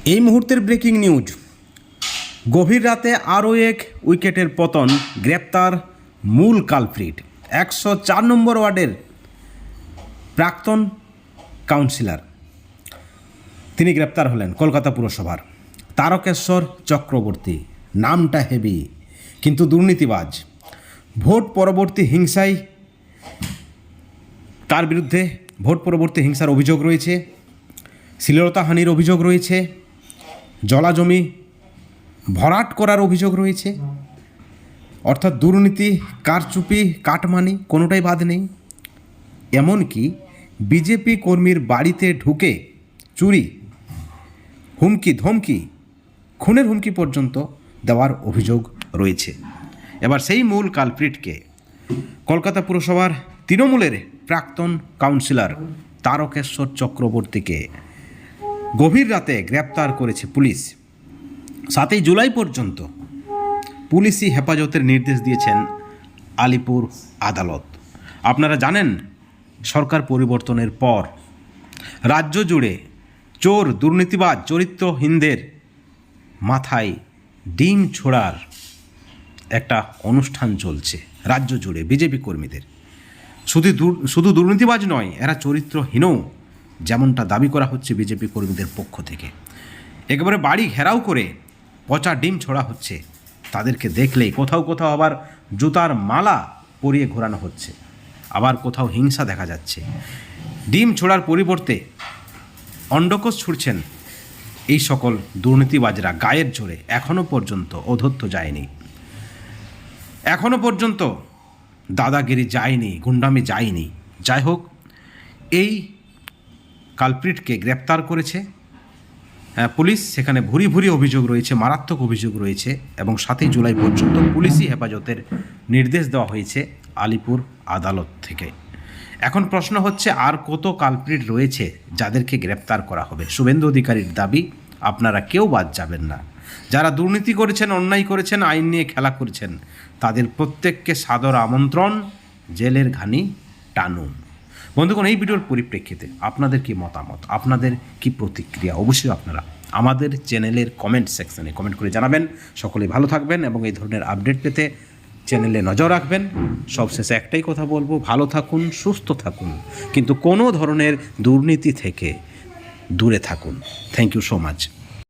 এই মুহূর্তের breaking news, গভীর রাতে আরও এক উইকেটের পতন, গ্রেপ্তার মূল কালপ্রিট। 104 নম্বর ওয়ার্ডের প্রাক্তন কাউন্সিলর, তিনি গ্রেপ্তার হলেন কলকাতা পুরসভার। তারকেশ্বর চক্রবর্তী, নামটা হেভি কিন্তু দুর্নীতিবাজ। ভোট পরবর্তী হিংসায় তার বিরুদ্ধে ভোট পরবর্তী হিংসার অভিযোগ রয়েছে, শ্লীলতাহানির অভিযোগ রয়েছে, জলাজমি ভরাট করার অভিযোগ রয়েছে। অর্থাৎ দুর্নীতি, কারচুপি, কাটমানি কোনোটাই বাদ নেই। এমনকি বিজেপি কর্মীর বাড়িতে ঢুকে চুরি, হুমকি ধমকি, খুনের হুমকি পর্যন্ত দেওয়ার অভিযোগ রয়েছে। এবার সেই মূল কালপ্রিটকে কলকাতা পুরসভার তৃণমূলের প্রাক্তন কাউন্সিলর তারকেশ্বর চক্রবর্তীকে গভীর রাতে গ্রেপ্তার করেছে পুলিশ। 7 জুলাই পর্যন্ত পুলিশি হেফাজতের নির্দেশ দিয়েছেন আলিপুর আদালত। আপনারা জানেন, সরকার পরিবর্তনের পর রাজ্য জুড়ে চোর, দুর্নীতিবাজ, চরিত্রহীনদের মাথায় ডিম ছোড়ার একটা অনুষ্ঠান চলছে রাজ্য জুড়ে বিজেপি কর্মীদের। শুধু দুর্নীতিবাজ নয়, এরা চরিত্রহীনও, যেমনটা দাবি করা হচ্ছে বিজেপি কর্মীদের পক্ষ থেকে। একেবারে বাড়ি ঘেরাও করে পচা ডিম ছোড়া হচ্ছে। তাদেরকে দেখলেই কোথাও কোথাও আবার জুতার মালা পরিয়ে ঘোরানো হচ্ছে, আবার কোথাও হিংসা দেখা যাচ্ছে। ডিম ছোড়ার পরিবর্তে অন্ডকোষ ছুড়ছেন এই সকল দুর্নীতিবাজরা গায়ের জোরে। এখনও পর্যন্ত অধৈর্য যায়নি, এখনও পর্যন্ত দাদাগিরি যায়নি, গুন্ডামি যায়নি। যাই হোক, এই কালপ্রিটকে গ্রেপ্তার করেছে পুলিশ। সেখানে ভুরি ভুরি অভিযোগ রয়েছে, মারাত্মক অভিযোগ রয়েছে, এবং 7 জুলাই পর্যন্ত পুলিশি হেফাজতের নির্দেশ দেওয়া হয়েছে আলিপুর আদালত থেকে। এখন প্রশ্ন হচ্ছে, আর কত কালপ্রিট রয়েছে যাদেরকে গ্রেপ্তার করা হবে? শুভেন্দু অধিকারীর দাবি, আপনারা কেউ বাদ যাবেন না। যারা দুর্নীতি করেছেন, অন্যায় করেছেন, আইন নিয়ে খেলা করেছেন, তাদের প্রত্যেককে সাদর আমন্ত্রণ, জেলের ঘানি টানুন। বন্ধুগণ, এই ভিডিওর পরিপ্রেক্ষিতে আপনাদের কি মতামত, আপনাদের কি প্রতিক্রিয়া, অবশ্যই আপনারা আমাদের চ্যানেলের কমেন্ট সেকশনে কমেন্ট করে জানাবেন। সকলেই ভালো থাকবেন এবং এই ধরনের আপডেট পেতে চ্যানেলে নজর রাখবেন। সবশেষে একটাই কথা বলবো, ভালো থাকুন, সুস্থ থাকুন, কিন্তু কোনো ধরনের দুর্নীতি থেকে দূরে থাকুন। Thank you so much.